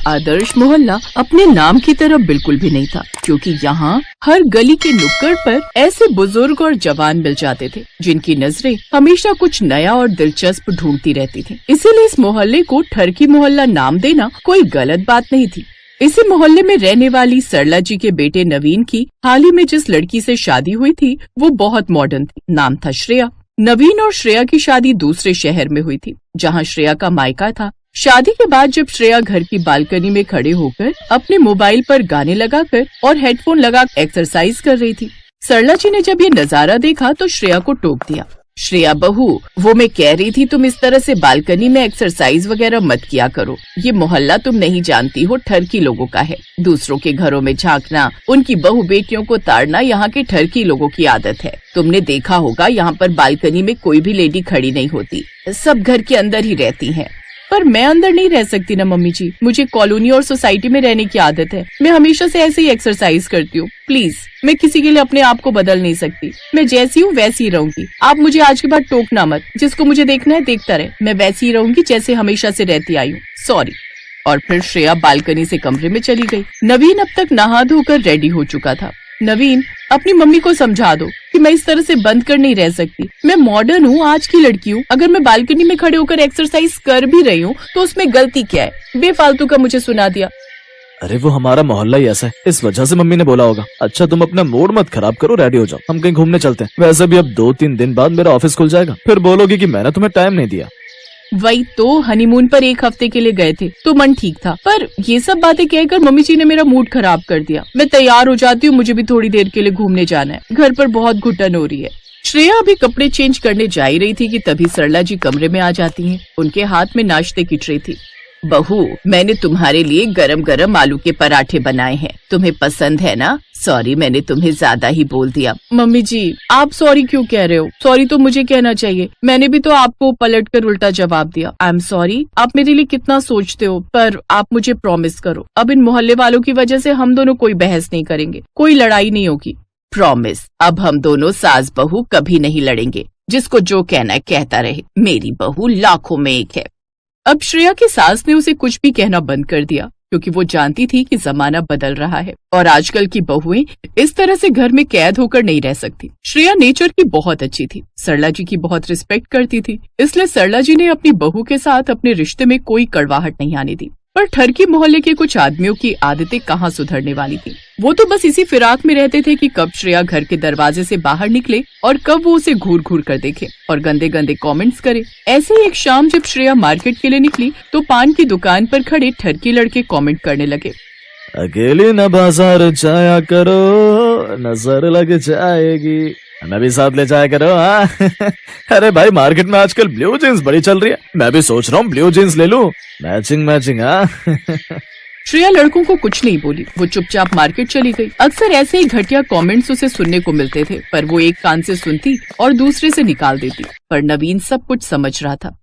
आदर्श मोहल्ला अपने नाम की तरफ बिल्कुल भी नहीं था, क्योंकि यहाँ हर गली के नुक्कड़ पर ऐसे बुजुर्ग और जवान मिल जाते थे जिनकी नजरें हमेशा कुछ नया और दिलचस्प ढूंढती रहती थी। इसीलिए इस मोहल्ले को ठरकी मोहल्ला नाम देना कोई गलत बात नहीं थी। इसी मोहल्ले में रहने वाली सरला जी के बेटे नवीन की हाल ही में जिस लड़की से शादी हुई थी वो बहुत मॉडर्न थी। नाम था श्रेया। नवीन और श्रेया की शादी दूसरे शहर में हुई थी जहाँ श्रेया का मायका था। शादी के बाद जब श्रेया घर की बालकनी में खड़े होकर अपने मोबाइल पर गाने लगाकर और हेडफोन लगा एक्सरसाइज कर रही थी, सरला जी ने जब ये नजारा देखा तो श्रेया को टोक दिया। श्रेया बहू, वो मैं कह रही थी तुम इस तरह से बालकनी में एक्सरसाइज वगैरह मत किया करो। ये मोहल्ला तुम नहीं जानती हो, ठरकी लोगों का है। दूसरों के घरों में झांकना, उनकी बहू बेटियों को ताड़ना यहाँ के ठरकी लोगों की आदत है। तुमने देखा होगा यहाँ पर बालकनी में कोई भी लेडी खड़ी नहीं होती, सब घर के अंदर ही रहती हैं। पर मैं अंदर नहीं रह सकती ना मम्मी जी, मुझे कॉलोनी और सोसाइटी में रहने की आदत है। मैं हमेशा से ऐसे ही एक्सरसाइज करती हूँ। प्लीज, मैं किसी के लिए अपने आप को बदल नहीं सकती। मैं जैसी हूँ वैसी ही रहूंगी। आप मुझे आज के बाद टोकना मत। जिसको मुझे देखना है देखता रहे। मैं वैसी ही रहूंगी जैसे हमेशा से रहती आई हूँ। सॉरी। और फिर श्रेया बालकनी से कमरे में चली गई। नवीन अब तक नहा धोकर रेडी हो चुका था। नवीन, अपनी मम्मी को समझा दो कि मैं इस तरह से बंद कर नहीं रह सकती। मैं मॉडर्न हूँ, आज की लड़की हूँ। अगर मैं बालकनी में खड़े होकर एक्सरसाइज कर भी रही हूँ तो उसमें गलती क्या है? बेफालतू का मुझे सुना दिया। अरे वो हमारा मोहल्ला ही ऐसा है, इस वजह से मम्मी ने बोला होगा। अच्छा तुम अपना मूड मत खराब करो, रेडी हो जाओ, हम कहीं घूमने चलते हैं। वैसे भी अब 2-3 दिन बाद मेरा ऑफिस खुल जाएगा, फिर बोलोगी कि मैंने तुम्हें टाइम नहीं दिया। वही तो, हनीमून पर 1 हफ्ते के लिए गए थे तो मन ठीक था, पर ये सब बातें कहकर मम्मी जी ने मेरा मूड खराब कर दिया। मैं तैयार हो जाती हूँ, मुझे भी थोड़ी देर के लिए घूमने जाना है। घर पर बहुत घुटन हो रही है। श्रेया अभी कपड़े चेंज करने जा ही रही थी कि तभी सरला जी कमरे में आ जाती हैं। उनके हाथ में नाश्ते की ट्रे थी। बहू, मैंने तुम्हारे लिए गरम गरम आलू के पराठे बनाए हैं, तुम्हें पसंद है ना? सॉरी, मैंने तुम्हें ज्यादा ही बोल दिया। मम्मी जी, आप सॉरी क्यों कह रहे हो? सॉरी तो मुझे कहना चाहिए। मैंने भी तो आपको पलटकर उल्टा जवाब दिया। I am sorry. आप मेरे लिए कितना सोचते हो, पर आप मुझे प्रॉमिस करो, अब इन मोहल्ले वालों की वजह से हम दोनों कोई बहस नहीं करेंगे, कोई लड़ाई नहीं होगी। प्रॉमिस। अब हम दोनों सास बहू कभी नहीं लड़ेंगे। जिसको जो कहना है कहता रहे, मेरी बहू लाखों में एक है। अब श्रेया की सास ने उसे कुछ भी कहना बंद कर दिया, क्योंकि वो जानती थी कि जमाना बदल रहा है और आजकल की बहुएं इस तरह से घर में कैद होकर नहीं रह सकती। श्रेया नेचर की बहुत अच्छी थी, सरला जी की बहुत रिस्पेक्ट करती थी, इसलिए सरला जी ने अपनी बहू के साथ अपने रिश्ते में कोई कड़वाहट नहीं आने दी। पर ठरकी मोहल्ले के कुछ आदमियों की आदतें कहाँ सुधरने वाली थी। वो तो बस इसी फिराक में रहते थे कि कब श्रेया घर के दरवाजे से बाहर निकले और कब वो उसे घूर घूर कर देखे और गंदे गंदे कमेंट्स करे। ऐसे ही एक शाम जब श्रेया मार्केट के लिए निकली तो पान की दुकान पर खड़े ठरकी लड़के कमेंट करने लगे, अकेले न बाजार जाया करो, नजर लग जाएगी, हमें भी साथ ले जाया करो। अरे भाई, मार्केट में आजकल ब्लू जीन्स बड़ी चल रही है, मैं भी सोच रहा हूँ ब्लू जीन्स ले लूं, मैचिंग मैचिंग। श्रेया लड़कों को कुछ नहीं बोली, वो चुपचाप मार्केट चली गई। अक्सर ऐसे ही घटिया कमेंट्स उसे सुनने को मिलते थे, पर वो एक कान से सुनती और दूसरे से निकाल देती। पर नवीन सब कुछ समझ रहा था।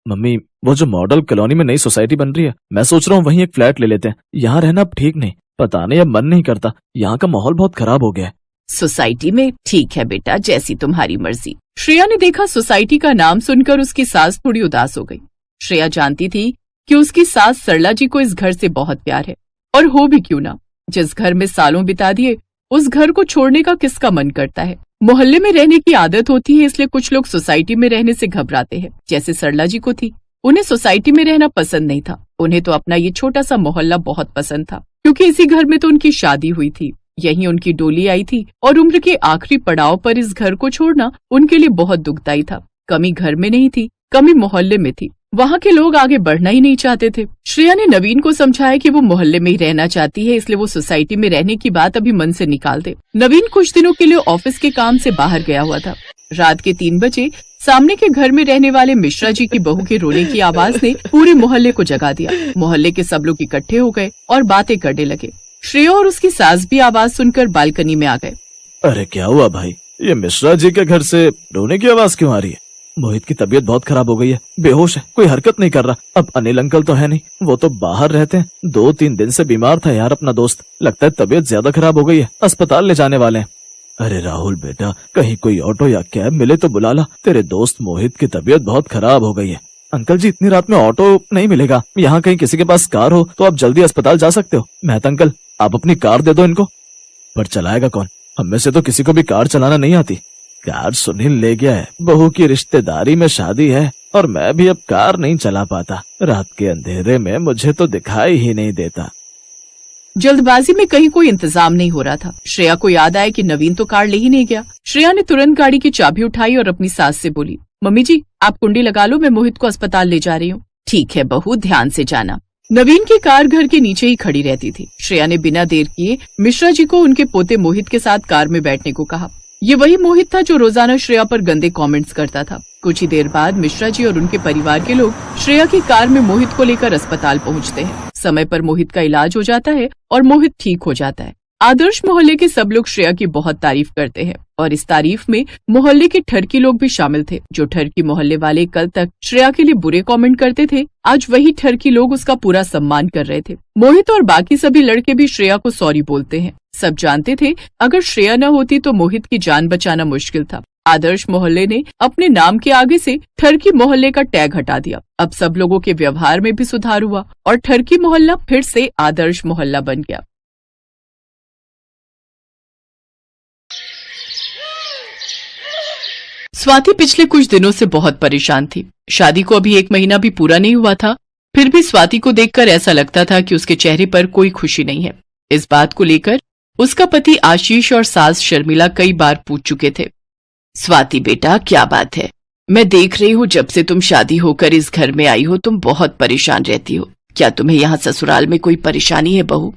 मम्मी, वो जो मॉडल कॉलोनी में नई सोसाइटी बन रही है, मैं सोच रहा हूँ वहीं एक फ्लैट ले लेते हैं। यहाँ रहना अब ठीक नहीं, पता नहीं अब मन नहीं करता, यहाँ का माहौल बहुत खराब हो गया है। सोसाइटी में? ठीक है बेटा, जैसी तुम्हारी मर्जी। श्रेया ने देखा सोसाइटी का नाम सुनकर उसकी सास थोड़ी उदास हो गई। श्रेया जानती थी कि उसकी सास सरला जी को इस घर से बहुत प्यार है, और हो भी क्यों ना। जिस घर में सालों बिता दिए उस घर को छोड़ने का किसका मन करता है। मोहल्ले में रहने की आदत होती है, इसलिए कुछ लोग सोसाइटी में रहने से घबराते हैं, जैसे सरला जी को थी। उन्हें सोसाइटी में रहना पसंद नहीं था, उन्हें तो अपना ये छोटा सा मोहल्ला बहुत पसंद था, क्योंकि इसी घर में तो उनकी शादी हुई थी, यहीं उनकी डोली आई थी, और उम्र के आखिरी पड़ाव पर इस घर को छोड़ना उनके लिए बहुत दुखदायी था। कमी घर में नहीं थी, कमी मोहल्ले में थी। वहाँ के लोग आगे बढ़ना ही नहीं चाहते थे। श्रेया ने नवीन को समझाया कि वो मोहल्ले में ही रहना चाहती है, इसलिए वो सोसाइटी में रहने की बात अभी मन से निकाल दे। नवीन कुछ दिनों के लिए ऑफिस के काम से बाहर गया हुआ था। रात के 3 बजे सामने के घर में रहने वाले मिश्रा जी की बहू के रोने की आवाज ने पूरे मोहल्ले को जगा दिया। मोहल्ले के सब लोग इकट्ठे हो गए और बातें करने लगे। श्रेया और उसकी सास भी आवाज सुनकर बालकनी में आ गए। अरे क्या हुआ भाई, ये मिश्रा जी के घर से रोने की आवाज क्यों आ रही है? मोहित की तबीयत बहुत खराब हो गई है, बेहोश है, कोई हरकत नहीं कर रहा। अब अनिल अंकल तो है नहीं, वो तो बाहर रहते हैं। 2-3 दिन से बीमार था यार अपना दोस्त, लगता है तबीयत ज्यादा खराब हो गई है, अस्पताल ले जाने वाले हैं। अरे राहुल बेटा, कहीं कोई ऑटो या कैब मिले तो बुला ला, तेरे दोस्त मोहित की तबीयत बहुत खराब हो गई है। अंकल जी इतनी रात में ऑटो नहीं मिलेगा। यहाँ कहीं किसी के पास कार हो तो आप जल्दी अस्पताल जा सकते हो। मेहता अंकल आप अपनी कार दे दो इनको। पर चलाएगा कौन? हम में से तो किसी को भी कार चलाना नहीं आती। कार सुनील ले गया है, बहू की रिश्तेदारी में शादी है और मैं भी अब कार नहीं चला पाता। रात के अंधेरे में मुझे तो दिखाई ही नहीं देता। जल्दबाजी में कहीं कोई इंतजाम नहीं हो रहा था। श्रेया को याद आया कि नवीन तो कार ले ही नहीं गया। श्रेया ने तुरंत गाड़ी की चाबी उठाई और अपनी सास से बोली, मम्मी जी आप कुंडी लगा लो, मैं मोहित को अस्पताल ले जा रही हूँ। ठीक है बहू, ध्यान से जाना। नवीन की कार घर के नीचे ही खड़ी रहती थी। श्रेया ने बिना देर किए मिश्रा जी को उनके पोते मोहित के साथ कार में बैठने को कहा। ये वही मोहित था जो रोजाना श्रेया पर गंदे कमेंट्स करता था। कुछ ही देर बाद मिश्रा जी और उनके परिवार के लोग श्रेया की कार में मोहित को लेकर अस्पताल पहुंचते हैं। समय पर मोहित का इलाज हो जाता है और मोहित ठीक हो जाता है। आदर्श मोहल्ले के सब लोग श्रेया की बहुत तारीफ करते हैं और इस तारीफ में मोहल्ले के ठरकी लोग भी शामिल थे। जो ठरकी मोहल्ले वाले कल तक श्रेया के लिए बुरे कमेंट करते थे, आज वही ठरकी लोग उसका पूरा सम्मान कर रहे थे। मोहित और बाकी सभी लड़के भी श्रेया को सॉरी बोलते हैं। सब जानते थे अगर श्रेया न होती तो मोहित की जान बचाना मुश्किल था। आदर्श मोहल्ले ने अपने नाम के आगे से ठरकी मोहल्ले का टैग हटा दिया। अब सब लोगों के व्यवहार में भी सुधार हुआ और ठरकी मोहल्ला फिर से आदर्श मोहल्ला बन गया। स्वाति पिछले कुछ दिनों से बहुत परेशान थी। शादी को अभी 1 महीना भी पूरा नहीं हुआ था, फिर भी स्वाति को देखकर ऐसा लगता था कि उसके चेहरे पर कोई खुशी नहीं है। इस बात को लेकर उसका पति आशीष और सास शर्मिला कई बार पूछ चुके थे। स्वाति बेटा क्या बात है? मैं देख रही हूँ जब से तुम शादी होकर इस घर में आई हो तुम बहुत परेशान रहती हो। क्या तुम्हें यहाँ ससुराल में कोई परेशानी है बहू?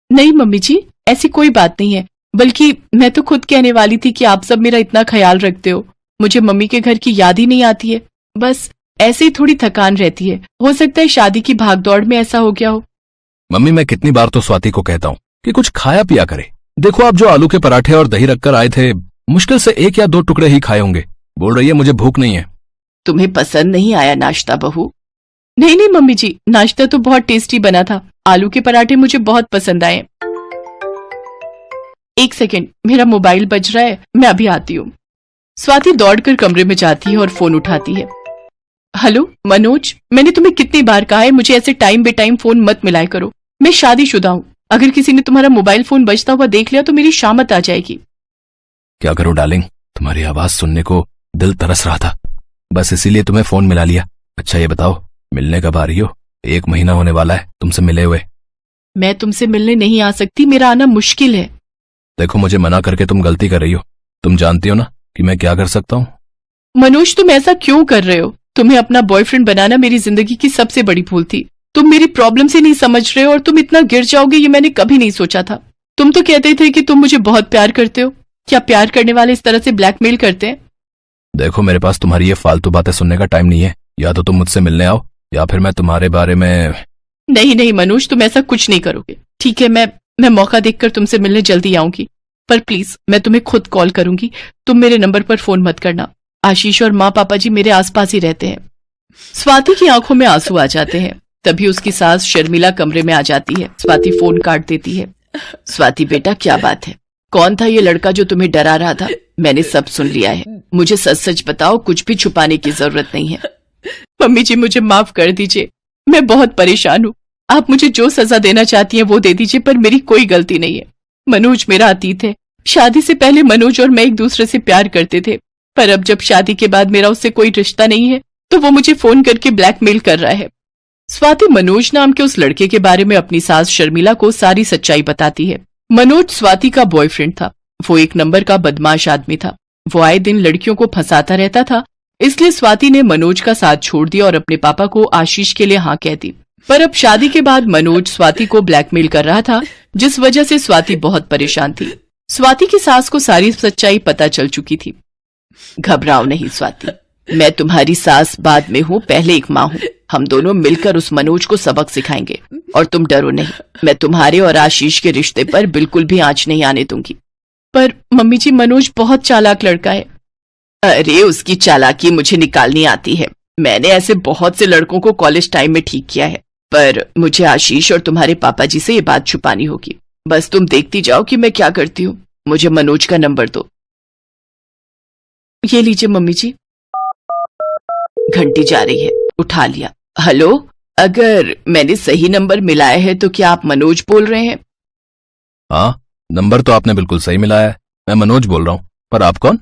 नहीं मम्मी जी, ऐसी कोई बात नहीं है, बल्कि मैं तो खुद कहने वाली थी कि आप सब मेरा इतना ख्याल रखते हो, मुझे मम्मी के घर की याद ही नहीं आती है। बस ऐसे ही थोड़ी थकान रहती है, हो सकता है शादी की भागदौड़ में ऐसा हो गया हो। मम्मी मैं कितनी बार तो स्वाति को कहता हूँ कि कुछ खाया पिया करे। देखो आप जो आलू के पराठे और दही रखकर आए थे, मुश्किल से 1 या 2 टुकड़े ही खाए होंगे। बोल रही है मुझे भूख नहीं है। तुम्हें पसंद नहीं आया नाश्ता बहू? नहीं नहीं मम्मी जी, नाश्ता तो बहुत टेस्टी बना था, आलू के पराठे मुझे बहुत पसंद आए। 1 सेकेंड, मेरा मोबाइल बज रहा है, मैं अभी आती हूँ। स्वाति दौड़कर कमरे में जाती है और फोन उठाती है। हेलो मनोज, मैंने तुम्हें कितनी बार कहा है मुझे ऐसे टाइम बे टाइम फोन मत मिलाया करो। मैं शादीशुदा हूँ, अगर किसी ने तुम्हारा मोबाइल फोन बजता हुआ देख लिया तो मेरी शामत आ जाएगी। क्या करूं डार्लिंग, तुम्हारी आवाज सुनने को दिल तरस रहा था, बस इसीलिए तुम्हें फोन मिला लिया। अच्छा ये बताओ मिलने कब आ रही हो? 1 महीना होने वाला है तुमसे मिले हुए। मैं तुमसे मिलने नहीं आ सकती, मेरा आना मुश्किल है। देखो मुझे मना करके तुम गलती कर रही हो, तुम जानती हो ना कि मैं क्या कर सकता हूँ। मनोज तुम ऐसा क्यों कर रहे हो? तुम्हें अपना बॉयफ्रेंड बनाना मेरी जिंदगी की सबसे बड़ी भूल थी। तुम मेरी प्रॉब्लम से नहीं समझ रहे हो और तुम इतना गिर जाओगे ये मैंने कभी नहीं सोचा था। तुम तो कहते थे कि तुम मुझे बहुत प्यार करते हो, क्या प्यार करने वाले इस तरह से ब्लैकमेल करते हैं? देखो मेरे पास तुम्हारी ये फालतू बातें सुनने का टाइम नहीं है, या तो तुम मुझसे मिलने आओ या फिर मैं तुम्हारे बारे में। नहीं नहीं मनोज, तुम ऐसा कुछ नहीं करोगे। ठीक है, मैं मौका देखकर तुमसे मिलने जल्दी आऊंगी, पर प्लीज मैं तुम्हें खुद कॉल करूंगी, तुम मेरे नंबर पर फोन मत करना। आशीष और माँ पापा जी मेरे आसपास ही रहते हैं। स्वाति की आंखों में आंसू आ जाते हैं। तभी उसकी सास शर्मिला कमरे में आ जाती है। स्वाति फोन काट देती है। स्वाति बेटा क्या बात है? कौन था ये लड़का जो तुम्हें डरा रहा था? मैंने सब सुन लिया है, मुझे सच सच बताओ, कुछ भी छुपाने की जरूरत नहीं है। मम्मी जी मुझे माफ कर दीजिए, मैं बहुत परेशान हूँ। आप मुझे जो सजा देना चाहती हैं वो दे दीजिए, पर मेरी कोई गलती नहीं है। मनोज मेरा अतीत है। शादी से पहले मनोज और मैं एक दूसरे से प्यार करते थे, पर अब जब शादी के बाद मेरा उससे कोई रिश्ता नहीं है तो वो मुझे फोन करके ब्लैकमेल कर रहा है। स्वाति मनोज नाम के उस लड़के के बारे में अपनी सास शर्मिला को सारी सच्चाई बताती है। मनोज स्वाति का बॉयफ्रेंड था। वो 1 नंबर का बदमाश आदमी था। वो आए दिन लड़कियों को फंसाता रहता था, इसलिए स्वाति ने मनोज का साथ छोड़ दिया और अपने पापा को आशीष के लिए हाँ कह दी। पर अब शादी के बाद मनोज स्वाति को ब्लैकमेल कर रहा था, जिस वजह से स्वाति बहुत परेशान थी। स्वाति की सास को सारी सच्चाई पता चल चुकी थी। घबराओ नहीं स्वाति, मैं तुम्हारी सास बाद में हूँ, पहले एक माँ हूँ। हम दोनों मिलकर उस मनोज को सबक सिखाएंगे और तुम डरो नहीं। मैं तुम्हारे और आशीष के रिश्ते पर बिल्कुल भी आंच नहीं आने दूंगी। पर मम्मी जी मनोज बहुत चालाक लड़का है। अरे उसकी चालाकी मुझे निकालनी आती है। मैंने ऐसे बहुत से लड़कों को कॉलेज टाइम में ठीक किया है, पर मुझे आशीष और तुम्हारे पापा जी से ये बात छुपानी होगी। बस तुम देखती जाओ कि मैं क्या करती हूँ। मुझे मनोज का नंबर दो। ये लीजिए मम्मी जी। घंटी जा रही है, उठा लिया। हेलो, अगर मैंने सही नंबर मिलाया है तो क्या आप मनोज बोल रहे हैं? हाँ, नंबर तो आपने बिल्कुल सही मिलाया है। मैं मनोज बोल रहा हूँ, पर आप कौन?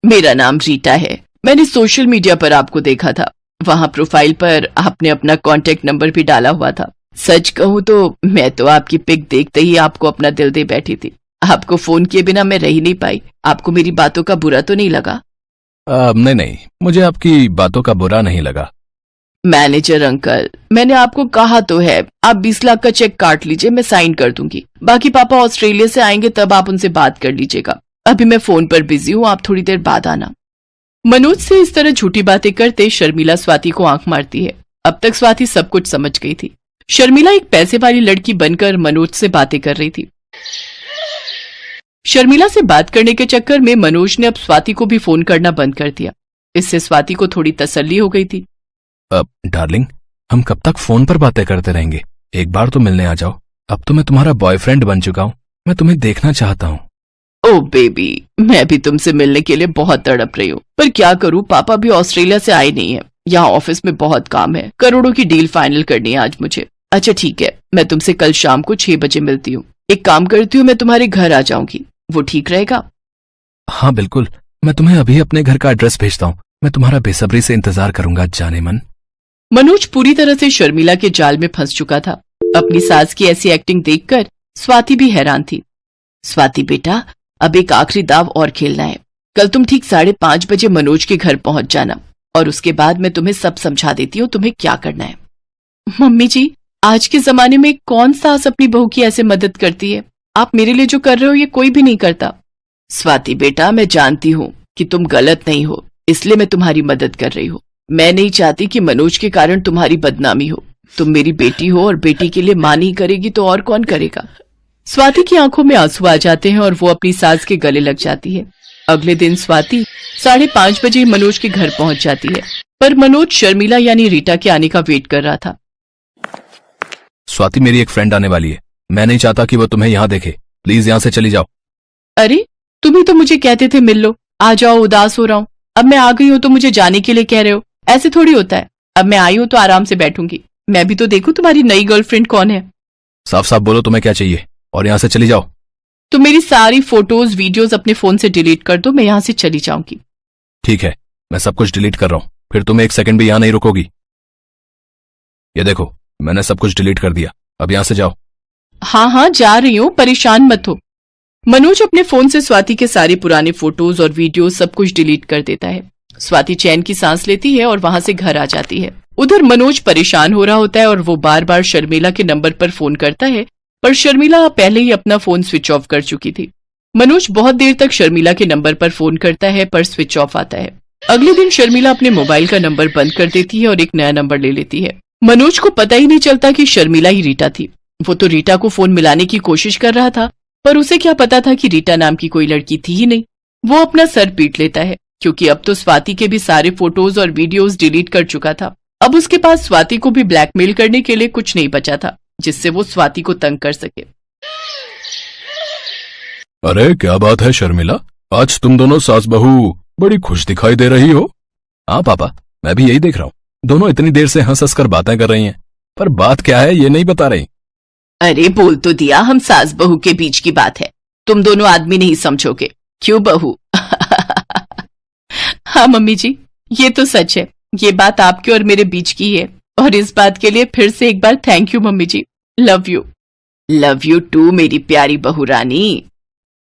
मेरा नाम रीटा है। मैंने सोशल मीडिया पर आपको देखा था। वहां प्रोफाइल पर आपने अपना कांटेक्ट नंबर भी डाला हुआ था। सच कहूं तो मैं तो आपकी पिक देखते ही आपको अपना दिल दे बैठी थी। आपको फोन किए बिना मैं रह ही नहीं पाई। आपको मेरी बातों का बुरा तो नहीं लगा? नहीं नहीं, मुझे आपकी बातों का बुरा नहीं लगा। मैनेजर अंकल, मैंने आपको कहा तो है, आप 20 लाख का चेक काट लीजिए, मैं साइन कर दूंगी। बाकी पापा ऑस्ट्रेलिया से आएंगे तब आप उनसे बात कर लीजिएगा। अभी मैं फोन पर बिजी हूँ, आप थोड़ी देर बाद आना। मनोज से इस तरह झूठी बातें करते शर्मिला स्वाति को आंख मारती है। अब तक स्वाति सब कुछ समझ गई थी। शर्मिला एक पैसे वाली लड़की बनकर मनोज से बातें कर रही थी। शर्मिला से बात करने के चक्कर में मनोज ने अब स्वाति को भी फोन करना बंद कर दिया। इससे स्वाति को थोड़ी तसल्ली हो गई थी। अब डार्लिंग, हम कब तक फोन पर बातें करते रहेंगे? एक बार तो मिलने आ जाओ। अब तो मैं तुम्हारा बॉयफ्रेंड बन चुका हूँ, मैं तुम्हें देखना चाहता हूँ। ओ बेबी, मैं भी तुमसे मिलने के लिए बहुत तड़प रही हूँ, पर क्या करूँ, पापा भी ऑस्ट्रेलिया से आए नहीं है। यहाँ ऑफिस में बहुत काम है, करोड़ों की डील फाइनल करनी है आज मुझे। अच्छा ठीक है, मैं तुमसे कल शाम को 6 बजे मिलती हूँ। एक काम करती हूँ, मैं तुम्हारे घर आ जाऊंगी, वो ठीक रहेगा? हाँ बिल्कुल, मैं तुम्हें अभी अपने घर का एड्रेस भेजता हूँ। मैं तुम्हारा बेसब्री से इंतजार करूंगा जाने मन। मनोज पूरी तरह से शर्मिला के जाल में फंस चुका था। अपनी सास की ऐसी एक्टिंग देखकर स्वाति भी हैरान थी। स्वाति बेटा, अब एक आखिरी दाव और खेलना है। कल तुम ठीक 5:30 बजे मनोज के घर पहुंच जाना और उसके बाद मैं तुम्हें सब समझा देती हूँ तुम्हें क्या करना है। मम्मी जी, आज के जमाने में कौन सास अपनी बहू की ऐसे मदद करती है? आप मेरे लिए जो कर रहे हो ये कोई भी नहीं करता। स्वाति बेटा, मैं जानती हूँ कि तुम गलत नहीं हो, इसलिए मैं तुम्हारी मदद कर रही हूँ। मैं नहीं चाहती कि मनोज के कारण तुम्हारी बदनामी हो। तुम मेरी बेटी हो और बेटी के लिए मां नहीं करेगी तो और कौन करेगा? स्वाति की आंखों में आंसू आ जाते हैं और वो अपनी सास के गले लग जाती है। अगले दिन स्वाति 5:30 बजे मनोज के घर पहुंच जाती है, पर मनोज शर्मिला यानी रीटा के आने का वेट कर रहा था। स्वाति, मेरी एक फ्रेंड आने वाली है। मैं नहीं चाहता कि वो तुम्हें यहाँ देखे। प्लीज यहाँ से चली जाओ। अरे, तुम ही तो मुझे कहते थे मिल लो, आ जाओ, उदास हो रहा हूँ। अब मैं आ गई हूँ तो मुझे जाने के लिए कह रहे हो? ऐसे थोड़ी होता है। अब मैं आई हूँ तो आराम से बैठूंगी। मैं भी तो देखूं तुम्हारी नई गर्लफ्रेंड कौन है। साफ साफ बोलो तुम्हें क्या चाहिए और यहाँ से चली जाओ। तो मेरी सारी फोटोज वीडियोस अपने फोन से डिलीट कर दो, मैं यहाँ से चली जाऊंगी। ठीक है, मैं सब कुछ डिलीट कर रहा हूँ, फिर तुम एक सेकंड भी यहाँ नहीं रुकोगी। ये देखो, मैंने सब कुछ डिलीट कर दिया, अब यहाँ से जाओ। हाँ हाँ, जा रही हूँ, परेशान मत हो। मनोज अपने फोन से स्वाति के सारे पुराने फोटोज और वीडियो सब कुछ डिलीट कर देता है। स्वाति चैन की सांस लेती है और वहां से घर आ जाती है। उधर मनोज परेशान हो रहा होता है और वो बार बार शर्मिला के नंबर पर फोन करता है, पर शर्मिला पहले ही अपना फोन स्विच ऑफ कर चुकी थी। मनोज बहुत देर तक शर्मिला के नंबर पर फोन करता है पर स्विच ऑफ आता है। अगले दिन शर्मिला अपने मोबाइल का नंबर बंद कर देती है और एक नया नंबर ले लेती है। मनोज को पता ही नहीं चलता कि शर्मिला ही रीटा थी। वो तो रीटा को फोन मिलाने की कोशिश कर रहा था, पर उसे क्या पता था कि रीटा नाम की कोई लड़की थी ही नहीं। वो अपना सर पीट लेता है क्योंकि अब तो स्वाति के भी सारे फोटोज और वीडियोस डिलीट कर चुका था। अब उसके पास स्वाति को भी ब्लैकमेल करने के लिए कुछ नहीं बचा था जिससे वो स्वाति को तंग कर सके। अरे क्या बात है शर्मिला, आज तुम दोनों सास बहू बड़ी खुश दिखाई दे रही हो। हाँ पापा, मैं भी यही देख रहा हूँ। दोनों इतनी देर से हंस हंस कर बातें कर रही हैं, पर बात क्या है ये नहीं बता रही। अरे बोल तो दिया, हम सास बहू के बीच की बात है, तुम दोनों आदमी नहीं समझोगे, क्यों बहू? हाँ मम्मी जी, ये तो सच है, ये बात आपके और मेरे बीच की है और इस बात के लिए फिर से एक बार thank you mummy ji. Love you. Love you too मेरी प्यारी बहू रानी।